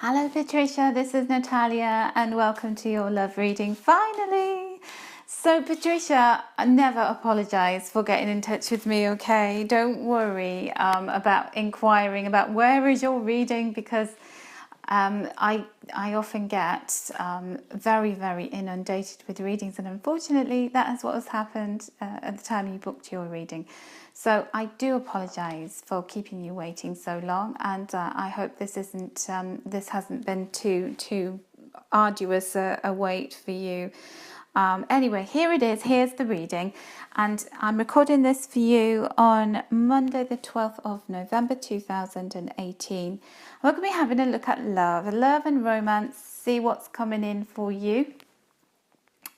Hello Patricia, this is Natalia and welcome to your love reading finally. So Patricia, never apologize for getting in touch with me, okay? Don't worry about inquiring about where is your reading, because I often get very inundated with readings, and unfortunately that is what has happened at the time you booked your reading. So I do apologise for keeping you waiting so long, and I hope this hasn't been too arduous a wait for you. Anyway, here it is. Here's the reading, and I'm recording this for you on Monday, the 12th of November 2018. We're going to be having a look at love and romance. See what's coming in for you.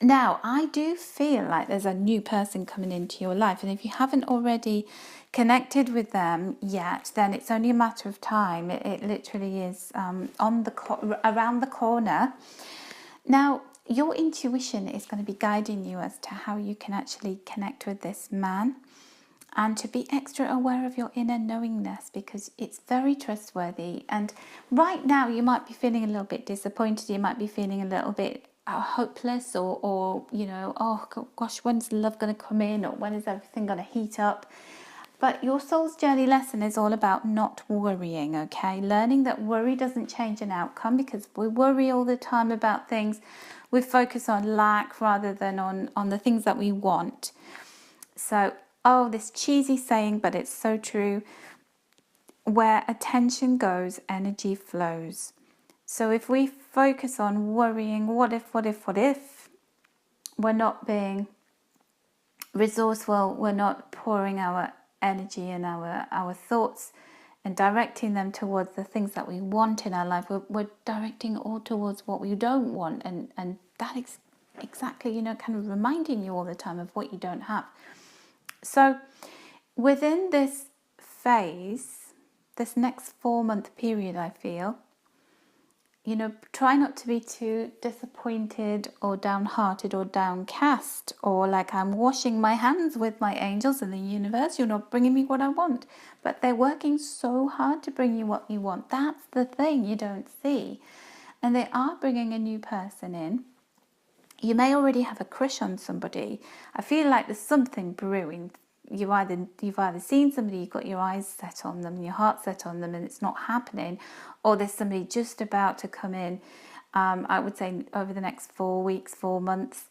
Now, I do feel like there's a new person coming into your life, and if you haven't already connected with them yet, then it's only a matter of time. It literally is around the corner. Now, your intuition is going to be guiding you as to how you can actually connect with this man, and to be extra aware of your inner knowingness, because it's very trustworthy. And right now you might be feeling a little bit disappointed, you might be feeling a little bit hopeless, or you know, oh gosh, when's love going to come in, or when is everything going to heat up? But your soul's journey lesson is all about not worrying, okay? Learning that worry doesn't change an outcome, because we worry all the time about things. We focus on lack rather than on the things that we want. So, this cheesy saying, but it's so true. Where attention goes, energy flows. So if we focus on worrying, what if, we're not being resourceful, we're not pouring our energy and our thoughts and directing them towards the things that we want in our life, we're directing all towards what we don't want, and that is exactly, kind of reminding you all the time of what you don't have. So within this phase, this next 4-month period, I feel, try not to be too disappointed or downhearted or downcast, or like I'm washing my hands with my angels in the universe. You're not bringing me what I want, but they're working so hard to bring you what you want. That's the thing you don't see. And they are bringing a new person in. You may already have a crush on somebody. I feel like there's something brewing. You've either seen somebody, you've got your eyes set on them, your heart set on them, and it's not happening, or there's somebody just about to come in. I would say over the next 4 weeks, 4 months.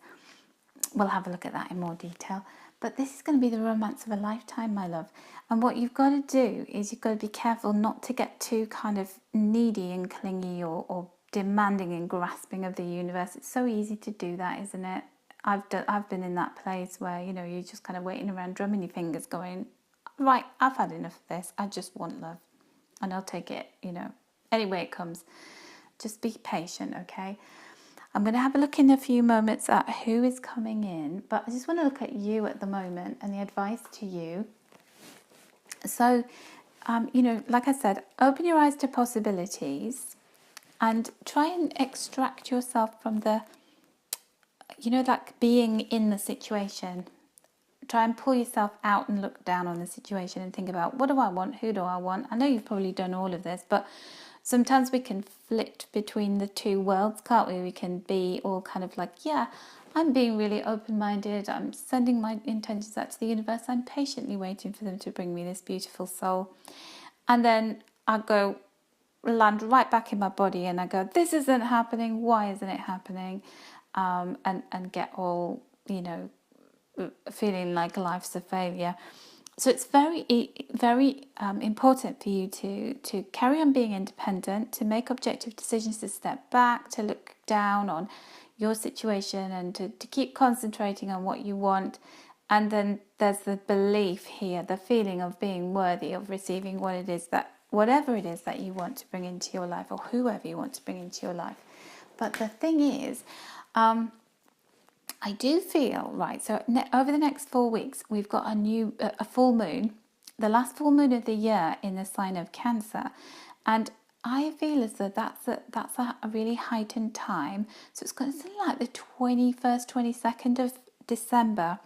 We'll have a look at that in more detail. But this is going to be the romance of a lifetime, my love. And what you've got to do is you've got to be careful not to get too kind of needy and clingy, or demanding and grasping of the universe. It's so easy to do that, isn't it? I've been in that place where, you're just kind of waiting around, drumming your fingers, going, right, I've had enough of this. I just want love, and I'll take it, any way it comes. Just be patient, okay? I'm going to have a look in a few moments at who is coming in, but I just want to look at you at the moment and the advice to you. So, like I said, open your eyes to possibilities and try and extract yourself from the, like being in the situation. Try and pull yourself out and look down on the situation and think about, what do I want? Who do I want? I know you've probably done all of this, but sometimes we can flit between the two worlds, can't we? We can be all kind of like, yeah, I'm being really open-minded. I'm sending my intentions out to the universe. I'm patiently waiting for them to bring me this beautiful soul. And then I land right back in my body and I go, this isn't happening. Why isn't it happening? And get all, feeling like life's a failure. So it's very important for you to carry on being independent, to make objective decisions, to step back, to look down on your situation, and to keep concentrating on what you want. And then there's the belief here, the feeling of being worthy of receiving whatever it is that you want to bring into your life, or whoever you want to bring into your life. But the thing is, I do feel, right, so over the next 4 weeks, we've got a full moon, the last full moon of the year in the sign of Cancer. And I feel as though that's a really heightened time. So it's going to be like the 21st, 22nd of December,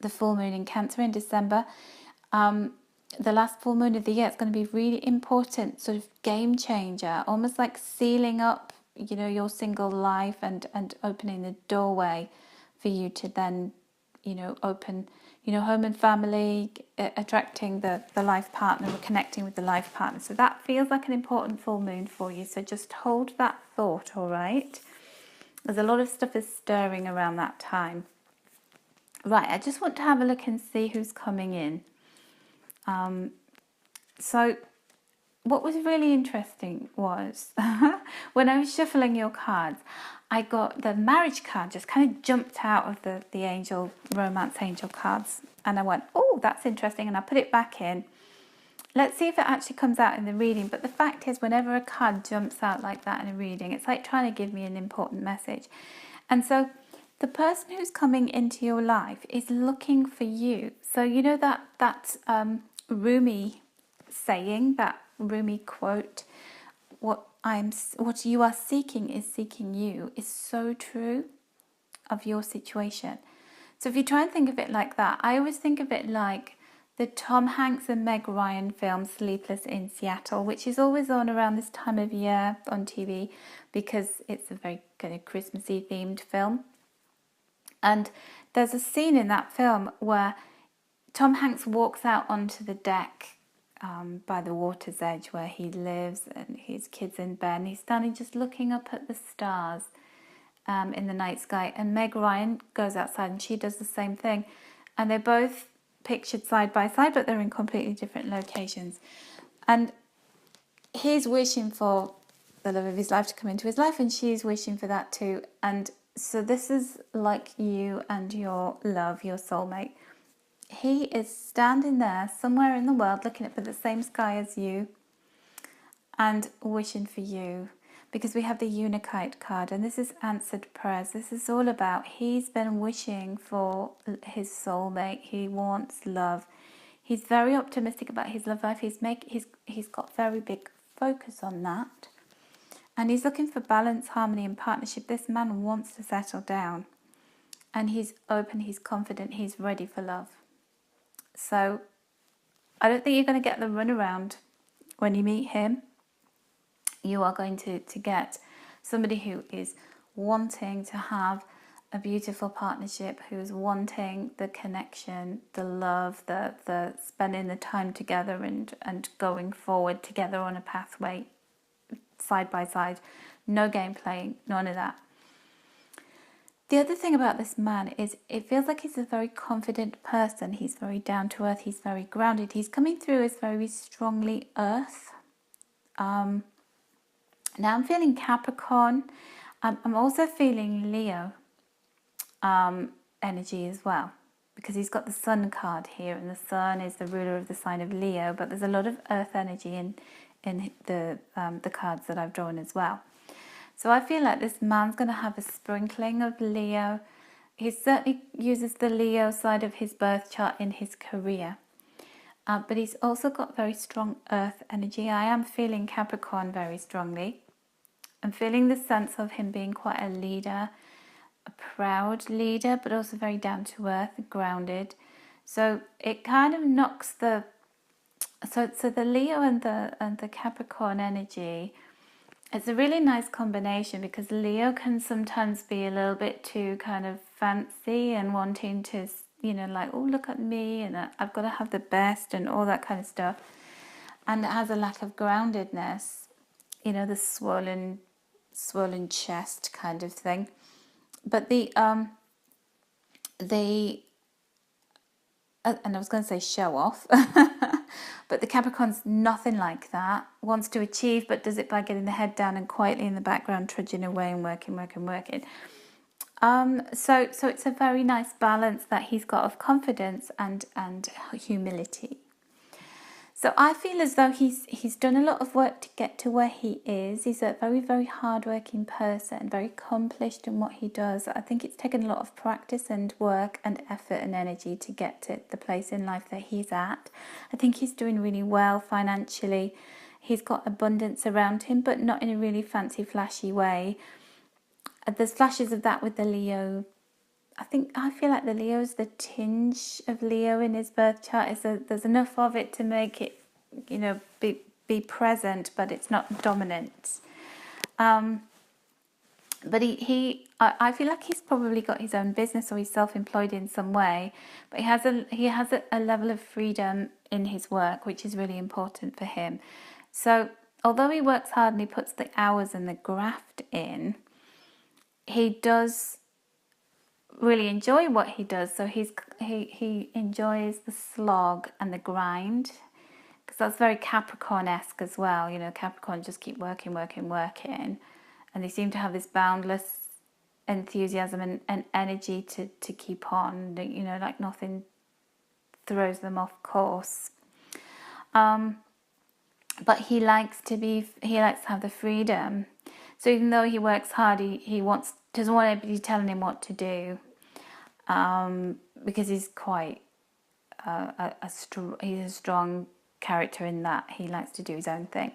the full moon in Cancer in December. the last full moon of the year, it's going to be really important, sort of game changer, almost like sealing up, your single life and opening the doorway for you to then, open, home and family, attracting the life partner, or connecting with the life partner. So that feels like an important full moon for you. So just hold that thought, all right? There's a lot of stuff is stirring around that time. Right, I just want to have a look and see who's coming in. So what was really interesting was when I was shuffling your cards, I got the marriage card just kind of jumped out of the angel, romance angel cards. And I went, oh, that's interesting. And I put it back in. Let's see if it actually comes out in the reading. But the fact is, whenever a card jumps out like that in a reading, it's like trying to give me an important message. And so the person who's coming into your life is looking for you. So you know that Rumi saying, that Rumi quote, what you are seeking is seeking you, is so true of your situation. So if you try and think of it like that, I always think of it like the Tom Hanks and Meg Ryan film Sleepless in Seattle, which is always on around this time of year on TV because it's a very kind of Christmassy themed film. And there's a scene in that film where Tom Hanks walks out onto the deck by the water's edge where he lives, and his kids in bed, and he's standing just looking up at the stars in the night sky. And Meg Ryan goes outside and she does the same thing. And they're both pictured side by side, but they're in completely different locations. And he's wishing for the love of his life to come into his life, and she's wishing for that too. And so this is like you and your love, your soulmate. He is standing there somewhere in the world looking up at the same sky as you and wishing for you, because we have the Unikite card, and this is answered prayers. This is all about he's been wishing for his soulmate. He wants love. He's very optimistic about his love life. He's got very big focus on that, and he's looking for balance, harmony, and partnership. This man wants to settle down, and he's open, he's confident, he's ready for love. So I don't think you're going to get the runaround when you meet him. You are going to get somebody who is wanting to have a beautiful partnership, who is wanting the connection, the love, the spending the time together and going forward together on a pathway, side by side. No game playing, none of that. The other thing about this man is it feels like he's a very confident person. He's very down to earth. He's very grounded. He's coming through as very strongly earth. Now I'm feeling Capricorn. I'm also feeling Leo energy as well, because he's got the Sun card here, and the Sun is the ruler of the sign of Leo. But there's a lot of earth energy in the cards that I've drawn as well. So I feel like this man's going to have a sprinkling of Leo. He certainly uses the Leo side of his birth chart in his career. But he's also got very strong earth energy. I am feeling Capricorn very strongly. I'm feeling the sense of him being quite a leader, a proud leader, but also very down to earth, grounded. So it kind of knocks the... So the Leo and the Capricorn energy... It's a really nice combination, because Leo can sometimes be a little bit too kind of fancy and wanting to, like, oh, look at me, and I've got to have the best and all that kind of stuff. And it has a lack of groundedness, the swollen chest kind of thing. But and I was going to say show off, but the Capricorn's nothing like that. Wants to achieve, but does it by getting the head down and quietly in the background trudging away and working. So it's a very nice balance that he's got of confidence and humility. So I feel as though he's done a lot of work to get to where he is. He's a very, very hardworking person, very accomplished in what he does. I think it's taken a lot of practice and work and effort and energy to get to the place in life that he's at. I think he's doing really well financially. He's got abundance around him, but not in a really fancy, flashy way. There's flashes of that with the Leo I feel like the Leo's the tinge of Leo in his birth chart. There's enough of it to make it, be present, but it's not dominant. But I feel like he's probably got his own business or he's self-employed in some way. But he has a level of freedom in his work, which is really important for him. So although he works hard and he puts the hours and the graft in, he does really enjoy what he does. So he enjoys the slog and the grind, because that's very Capricorn-esque as well. Capricorn just keep working, and they seem to have this boundless enthusiasm and energy to keep on. Like nothing throws them off course. But he likes to have the freedom. So even though he works hard, he doesn't want anybody telling him what to do, because he's quite he's a strong character in that he likes to do his own thing.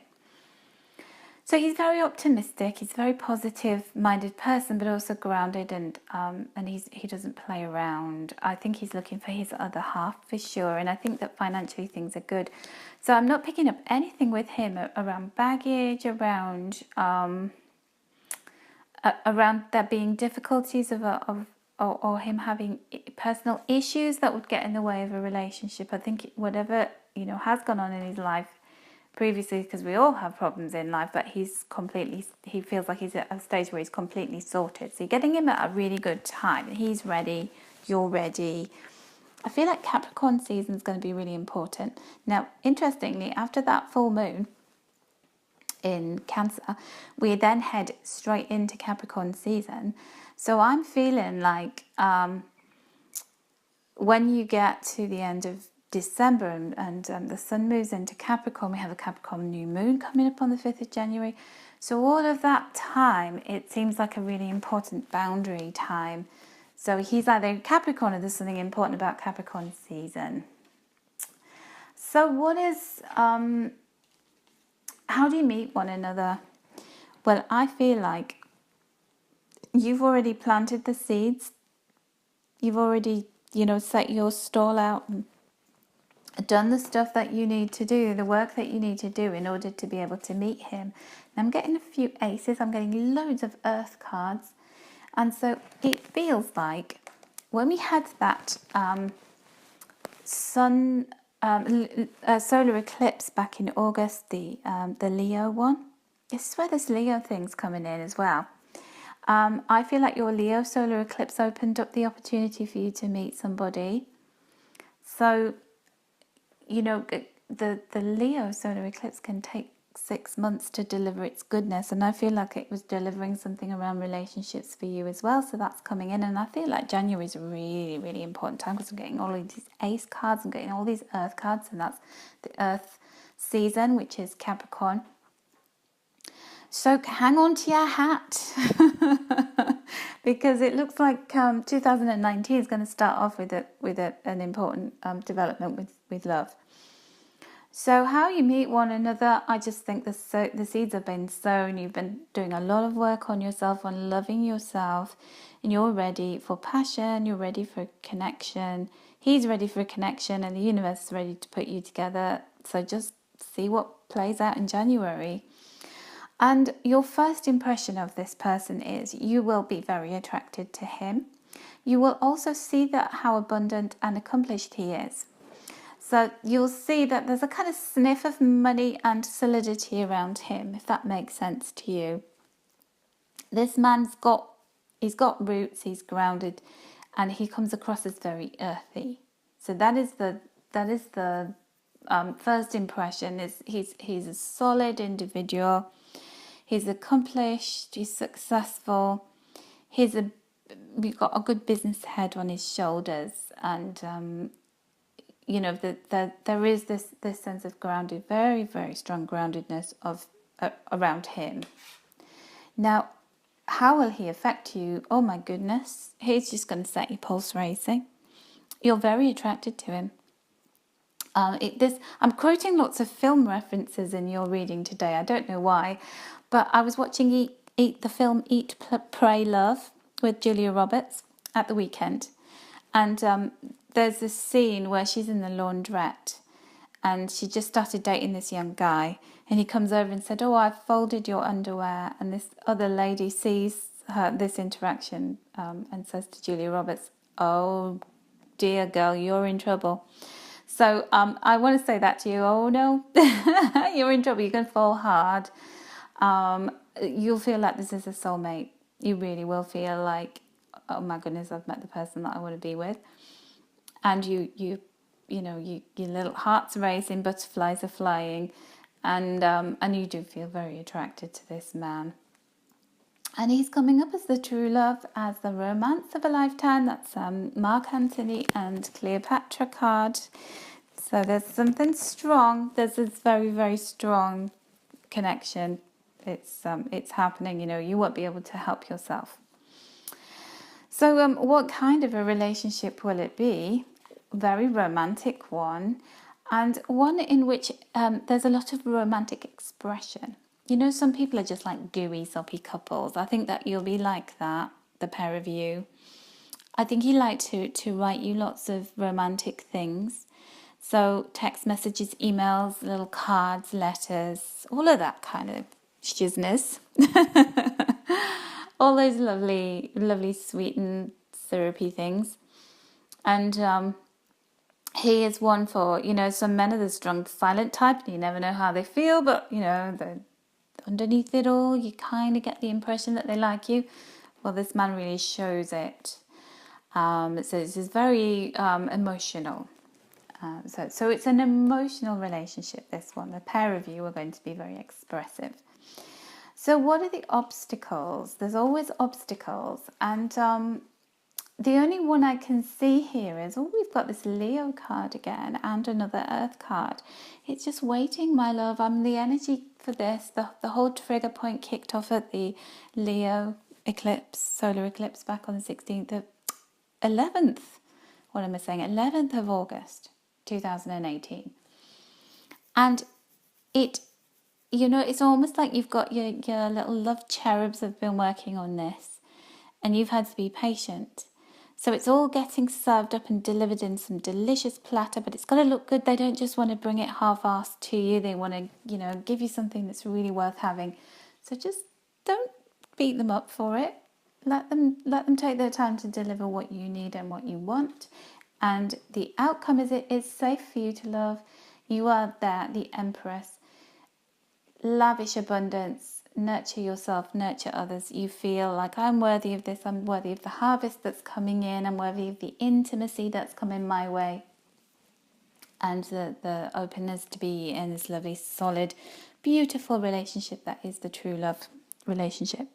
So he's very optimistic. He's a very positive-minded person, but also grounded, and he doesn't play around. I think he's looking for his other half for sure, and I think that financially things are good. So I'm not picking up anything with him around baggage, around there being difficulties or him having personal issues that would get in the way of a relationship. I think whatever has gone on in his life previously, because we all have problems in life, but he feels like he's at a stage where he's completely sorted. So you're getting him at a really good time. He's ready, you're ready. I feel like Capricorn season is going to be really important. Now, interestingly, after that full moon in Cancer, we then head straight into Capricorn season. So I'm feeling like when you get to the end of December and the sun moves into Capricorn, we have a Capricorn new moon coming up on the 5th of January. So all of that time, it seems like a really important boundary time. So he's either in Capricorn or there's something important about Capricorn season. So how do you meet one another? Well, I feel like you've already planted the seeds. You've already, set your stall out and done the stuff that you need to do, the work that you need to do in order to be able to meet him. And I'm getting a few aces. I'm getting loads of earth cards. And so it feels like when we had that solar eclipse back in August, the Leo one, this is where this Leo thing's coming in as well. I feel like your Leo solar eclipse opened up the opportunity for you to meet somebody. So, the Leo solar eclipse can take 6 months to deliver its goodness, and I feel like it was delivering something around relationships for you as well. So that's coming in, and I feel like January is a really, really important time because I'm getting all of these ace cards, I'm getting all these earth cards, and that's the earth season, which is Capricorn. So hang on to your hat because it looks like 2019 is going to start off with an important development with love. So how you meet one another, I just think the seeds have been sown. You've been doing a lot of work on yourself, on loving yourself, and you're ready for passion, you're ready for connection. He's ready for a connection, and the universe is ready to put you together. So just see what plays out in January. And your first impression of this person is you will be very attracted to him. You will also see that how abundant and accomplished he is. So you'll see that there's a kind of sniff of money and solidity around him, if that makes sense to you. This man's got roots, he's grounded, and he comes across as very earthy. So that is the first impression. Is he's a solid individual. He's accomplished, he's successful, we've got a good business head on his shoulders, and there is this sense of grounded, very, very strong groundedness around him. Now, how will he affect you? Oh my goodness, he's just going to set your pulse racing. You're very attracted to him. I'm quoting lots of film references in your reading today. I don't know why, but I was watching the film Eat, Pray, Love with Julia Roberts, at the weekend, and there's this scene where she's in the laundrette, and she just started dating this young guy, and he comes over and said, "Oh, I've folded your underwear," and this other lady sees this interaction and says to Julia Roberts, "Oh dear girl, you're in trouble." So I want to say that to you. Oh no, you're in trouble. You're going to fall hard. You'll feel like this is a soulmate. You really will feel like, oh my goodness, I've met the person that I want to be with. And your little heart's racing, butterflies are flying, and you do feel very attracted to this man. And he's coming up as the true love, as the romance of a lifetime. That's Mark Antony and Cleopatra card. So there's something strong. There's this very, very strong connection. It's happening. You won't be able to help yourself. So what kind of a relationship will it be? Very romantic one, and one in which there's a lot of romantic expression. Some people are just like gooey, soppy couples. I think that you'll be like that, the pair of you. I think you like to write you lots of romantic things. So text messages, emails, little cards, letters, all of that kind of shizness. All those lovely, lovely, sweet and syrupy things. And he is one for, some men are the strong, silent type, and you never know how they feel, but, underneath it all, you kind of get the impression that they like you. Well, this man really shows it. So this is very emotional. So it's an emotional relationship, this one. The pair of you are going to be very expressive. So what are the obstacles? There's always obstacles. And the only one I can see here is, we've got this Leo card again and another Earth card. It's just waiting, my love. The energy for this, the whole trigger point kicked off at the Leo eclipse, solar eclipse back on the 16th of 11th. What am I saying? 11th of August, 2018. And it's almost like you've got your little love cherubs have been working on this, and you've had to be patient. So it's all getting served up and delivered in some delicious platter, but it's got to look good. They don't just want to bring it half-assed to you. They want to, give you something that's really worth having. So just don't beat them up for it. Let them take their time to deliver what you need and what you want. And the outcome is it is safe for you to love. You are there, the Empress. Lavish abundance, nurture yourself, nurture others. You feel like, I'm worthy of this, I'm worthy of the harvest that's coming in, I'm worthy of the intimacy that's coming my way, and the openness to be in this lovely, solid, beautiful relationship that is the true love relationship.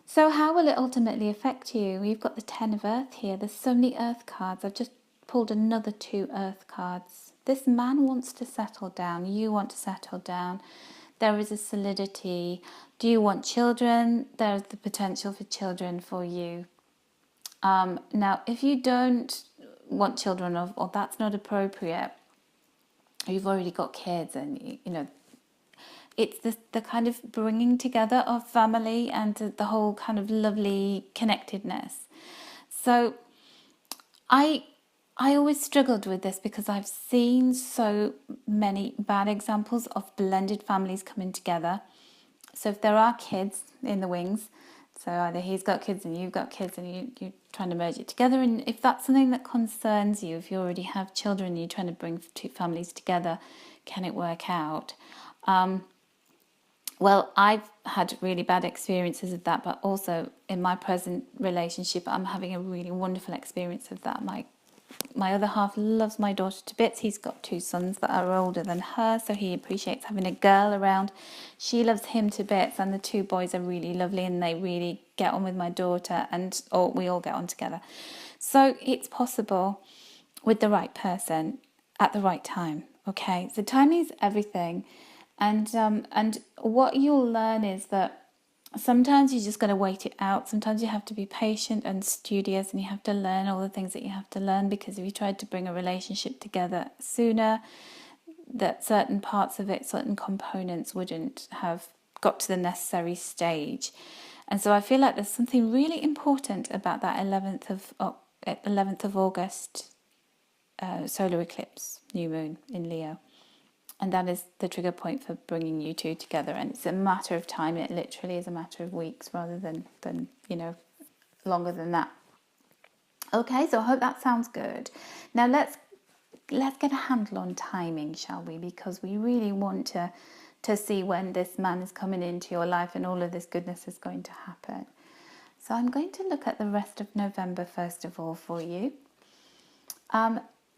So how will it ultimately affect you? We've got the 10 of Earth here. There's so many Earth cards. I've just pulled another 2 Earth cards. This man wants to settle down. You want to settle down. There is a solidity. Do you want children? There's the potential for children for you. Now, if you don't want children, or that's not appropriate, or you've already got kids, and it's the kind of bringing together of family and the whole kind of lovely connectedness. So I always struggled with this because I've seen so many bad examples of blended families coming together. So if there are kids in the wings, so either he's got kids and you've got kids and you're trying to merge it together, and if that's something that concerns you, if you already have children and you're trying to bring 2 families together, can it work out? Well, I've had really bad experiences of that, but also in my present relationship, I'm having a really wonderful experience of that. My other half loves my daughter to bits. He's got 2 sons that are older than her, so he appreciates having a girl around. She loves him to bits, and the 2 boys are really lovely, and they really get on with my daughter, and we all get on together. So it's possible with the right person at the right time. Okay, so timing is everything. And what you'll learn is that sometimes you just got to wait it out. Sometimes you have to be patient and studious, and you have to learn all the things that you have to learn, because if you tried to bring a relationship together sooner, that certain parts of it, certain components wouldn't have got to the necessary stage. And so I feel like there's something really important about that 11th of August solar eclipse, new moon in Leo. And that is the trigger point for bringing you two together. And it's a matter of time. It literally is a matter of weeks rather than longer than that. Okay, so I hope that sounds good. Now let's get a handle on timing, shall we? Because we really want to see when this man is coming into your life and all of this goodness is going to happen. So I'm going to look at the rest of November first of all for you.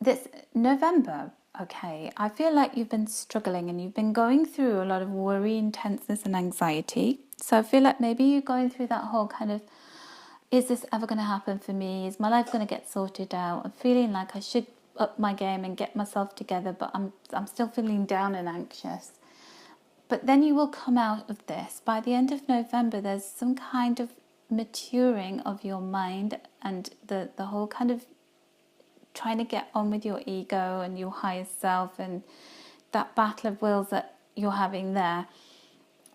This November, okay, I feel like you've been struggling and you've been going through a lot of worry, tenseness and anxiety. So I feel like maybe you're going through that whole kind of, is this ever going to happen for me? Is my life going to get sorted out? I'm feeling like I should up my game and get myself together, but I'm still feeling down and anxious. But then you will come out of this. By the end of November, there's some kind of maturing of your mind and the whole kind of trying to get on with your ego and your higher self and that battle of wills that you're having there.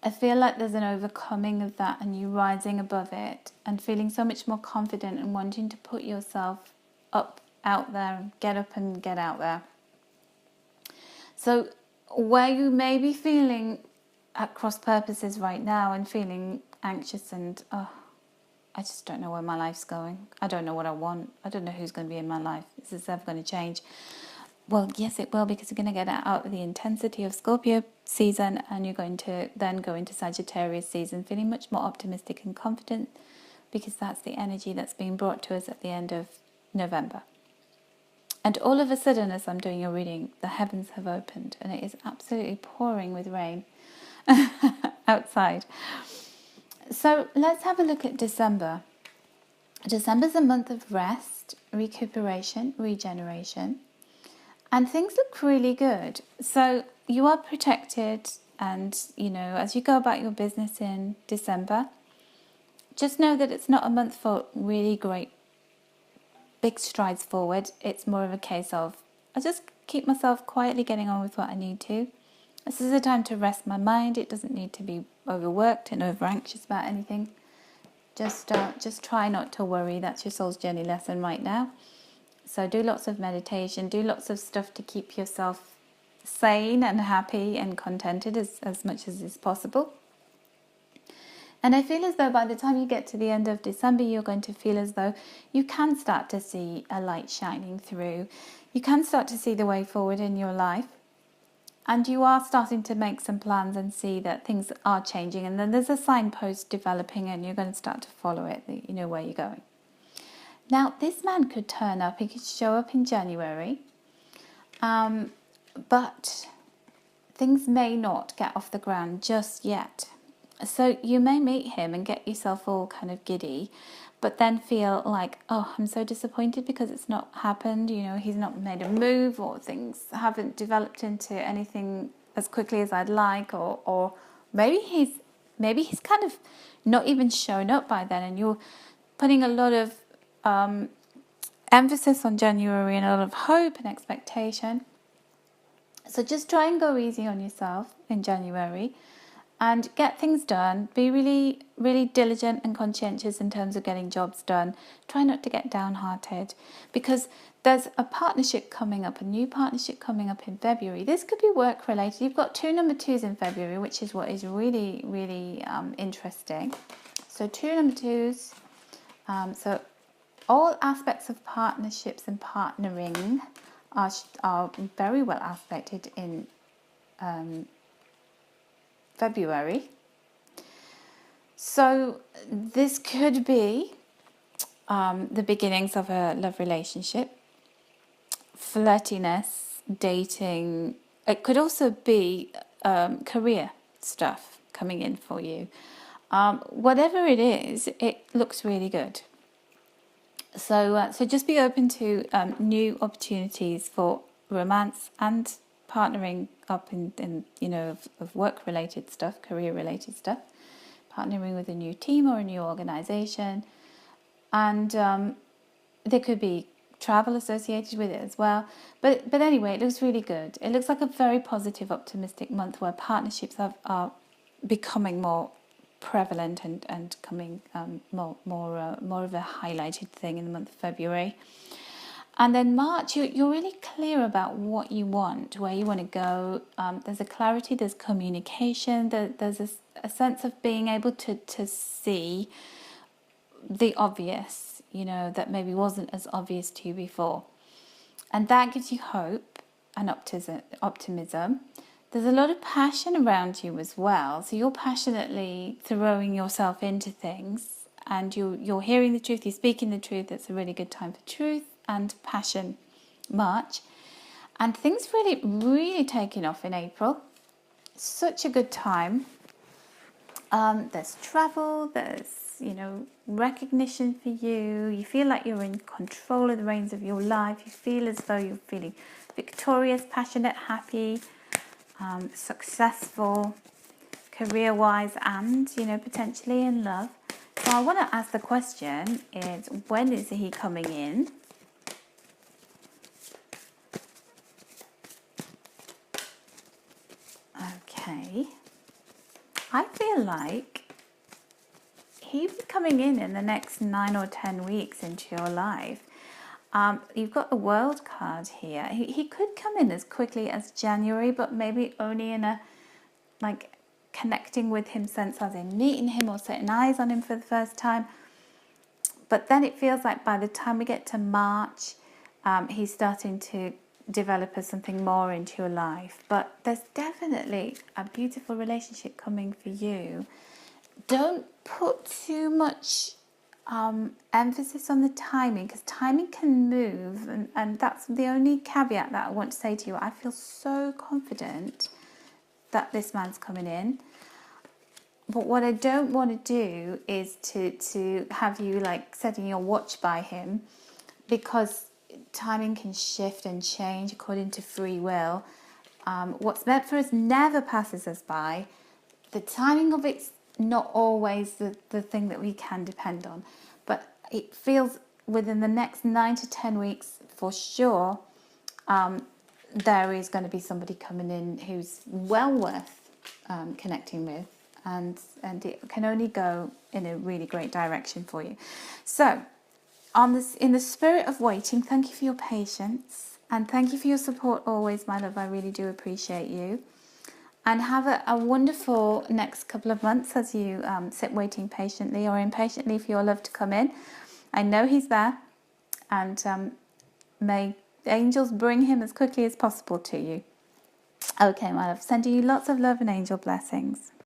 I feel like there's an overcoming of that and you rising above it and feeling so much more confident and wanting to put yourself out there and get up and get out there. So where you may be feeling at cross purposes right now and feeling anxious and I just don't know where my life's going. I don't know what I want. I don't know who's going to be in my life. Is this ever going to change? Well, yes, it will, because you're going to get out of the intensity of Scorpio season and you're going to then go into Sagittarius season feeling much more optimistic and confident, because that's the energy that's being brought to us at the end of November. And all of a sudden, as I'm doing your reading, the heavens have opened and it is absolutely pouring with rain outside. So let's have a look at December. December's a month of rest, recuperation, regeneration, and things look really good. So you are protected, and as you go about your business in December, just know that it's not a month for really great big strides forward. It's more of a case of I just keep myself quietly getting on with what I need to. This is a time to rest my mind. It doesn't need to be overworked and over anxious about anything. Just try not to worry. That's your soul's journey lesson right now. So do lots of meditation, do lots of stuff to keep yourself sane and happy and contented as much as is possible. And I feel as though by the time you get to the end of December, you're going to feel as though you can start to see a light shining through. You can start to see the way forward in your life. And you are starting to make some plans and see that things are changing. And then there's a signpost developing and you're going to start to follow it. You know where you're going. Now, this man could turn up. He could show up in January. But things may not get off the ground just yet. So you may meet him and get yourself all kind of giddy, but then feel like, oh, I'm so disappointed because it's not happened. He's not made a move, or things haven't developed into anything as quickly as I'd like, or maybe he's kind of not even shown up by then, and you're putting a lot of emphasis on January and a lot of hope and expectation. So just try and go easy on yourself in January. And get things done. Be really, really diligent and conscientious in terms of getting jobs done. Try not to get downhearted, because there's a partnership coming up, a new partnership coming up in February. This could be work related. You've got 2 number 2s in February, which is what is really, really interesting. So 2 number 2s. So all aspects of partnerships and partnering are very well aspected in February. So this could be the beginnings of a love relationship, flirtiness, dating. It could also be career stuff coming in for you. Whatever it is, it looks really good. So just be open to new opportunities for romance and partnering up in of work-related stuff, career-related stuff, partnering with a new team or a new organisation. And there could be travel associated with it as well. But anyway, it looks really good. It looks like a very positive, optimistic month where partnerships are becoming more prevalent and coming more of a highlighted thing in the month of February. And then March, you're really clear about what you want, where you want to go. There's a clarity, there's communication, there's a sense of being able to see the obvious, that maybe wasn't as obvious to you before. And that gives you hope and optimism. There's a lot of passion around you as well. So you're passionately throwing yourself into things, and you're hearing the truth, you're speaking the truth. It's a really good time for truth and passion, March. And things really taking off in April. Such a good time. There's travel, there's recognition for you. You feel like you're in control of the reins of your life. You feel as though you're feeling victorious, passionate, happy, successful, career-wise, and potentially in love. So I want to ask the question is, when is he coming in? Okay. I feel like he'll be coming in the next 9 or 10 weeks into your life. You've got the World card here. He could come in as quickly as January, but maybe only in a connecting with him sense, as in meeting him or setting eyes on him for the first time. But then it feels like by the time we get to March, he's starting to develop as something more into your life. But there's definitely a beautiful relationship coming for you. Don't put too much emphasis on the timing, because timing can move, and that's the only caveat that I want to say to you. I feel so confident that this man's coming in, but what I don't want to do is to have you setting your watch by him, because timing can shift and change according to free will. What's meant for us never passes us by. The timing of it's not always the thing that we can depend on, but it feels within the next 9 to 10 weeks for sure, there is going to be somebody coming in who's well worth connecting with, and it can only go in a really great direction for you. So in the spirit of waiting, thank you for your patience, and thank you for your support always, my love. I really do appreciate you. And have a wonderful next couple of months as you sit waiting patiently or impatiently for your love to come in. I know he's there, and may angels bring him as quickly as possible to you. Okay, my love, sending you lots of love and angel blessings.